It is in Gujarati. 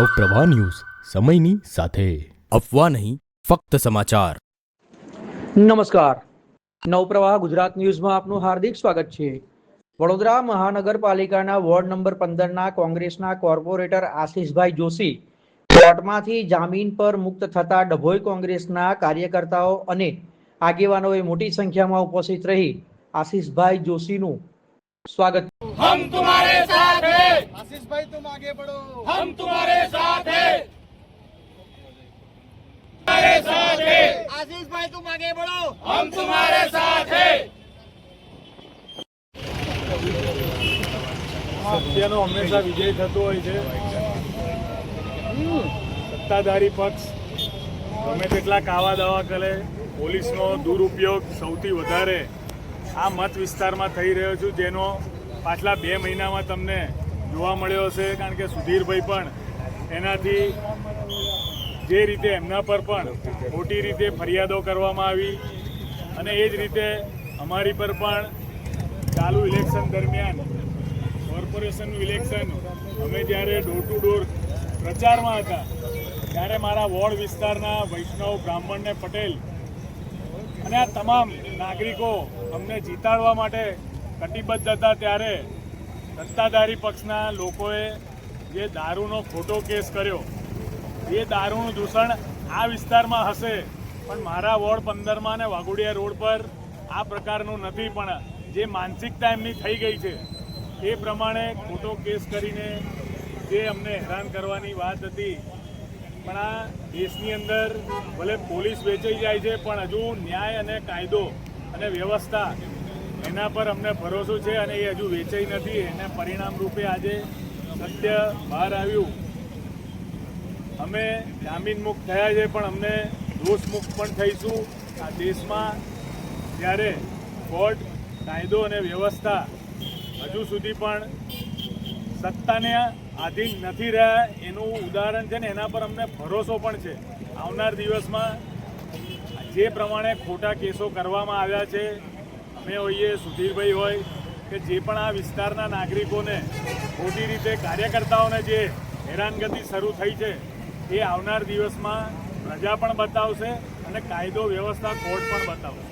નવપ્રવાહ ન્યૂઝ સમયની સાથે અફવા નહીં ફક્ત સમાચાર। નમસ્કાર, નવપ્રવાહ ગુજરાત ન્યૂઝમાં આપનું હાર્દિક સ્વાગત છે। વડોદરા મહાનગરપાલિકાના વોર્ડ નંબર 15ના કોંગ્રેસના કોર્પોરેટર આશિષભાઈ જોશી કોર્ટમાંથી જામીન પર મુક્ત થતા ડભોઈ કોંગ્રેસના કાર્યકર્તાઓ અને આગેવાનોએ મોટી સંખ્યામાં ઉપસ્થિત રહી આશિષભાઈ જોશીનું स्वागत। हम तुम्हारे साथ हैं, आशीष भाई तुम आगे बढ़ो, हम तुम्हारे साथ हैं, तुम्हारे साथ हैं, आशीष भाई तुम आगे बढ़ो, हम तुम्हारे साथ हैं। સત્યનો હંમેશા વિજય થતો હોય છે। સત્તાધારી પક્ષ ગમે તેટલા કાવા દાવા કરે, પોલીસનો દુરુપયોગ સૌથી વધારે આ મત વિસ્તારમાં થઈ રહ્યો છું, જેનો પાછલા 2 મહિનામાં તમને જોવા મળ્યો હશે। કારણ કે સુધીરભાઈ પણ એનાથી જે રીતે એમના પર પણ ખોટી રીતે ફરિયાદો કરવામાં આવી અને એ જ રીતે અમારી પર પણ ચાલુ ઇલેક્શન દરમિયાન કોર્પોરેશનનું ઇલેક્શન અમે જ્યારે ડોર ટુ ડોર પ્રચારમાં હતા ત્યારે મારા વોર્ડ વિસ્તારના વૈષ્ણવ, બ્રાહ્મણ ને પટેલ અને આ તમામ નાગરિકો અમને જીતાડવા માટે કટિબદ્ધ હતા। ત્યારે સત્તાધારી પક્ષના લોકોએ જે દારૂનો ખોટો કેસ કર્યો, એ દારૂનું દૂષણ આ વિસ્તારમાં હશે પણ મારા વોર્ડ 15માં અને વાઘોડિયા રોડ પર આ પ્રકારનું નથી, પણ જે માનસિકતા એમની થઈ ગઈ છે એ પ્રમાણે ખોટો કેસ કરીને જે અમને હેરાન કરવાની વાત હતી। પણ આ દેશની અંદર ભલે પોલીસ વેચાઈ જાય છે પણ હજુ ન્યાય અને કાયદો અને વ્યવસ્થા એના પર અમને ભરોસો છે અને એ હજુ વેચાઈ નથી। એને પરિણામ રૂપે આજે સત્ય બહાર આવ્યું। અમે જામીન મુક્ત થયા છે પણ અમને દોષ મુક્ત પણ થઈશું। આ દેશમાં જ્યારે કોર્ટ, કાયદો અને વ્યવસ્થા હજુ સુધી પણ સત્તાને આધીન નથી રહ્યા એનું ઉદાહરણ છે ને એના પર અમને ભરોસો પણ છે। આવનાર દિવસમાં જે પ્રમાણે ખોટા કેસો કરવામાં આવ્યા છે, અમે હોઈએ, સુધીરભાઈ હોય કે જે પણ આ વિસ્તારના નાગરિકોને ખોટી રીતે કાર્યકર્તાઓને જે હેરાનગતિ શરૂ થઈ છે એ આવનાર દિવસમાં પ્રજા પણ બતાવશે અને કાયદો વ્યવસ્થા કોર્ટ પણ બતાવશે।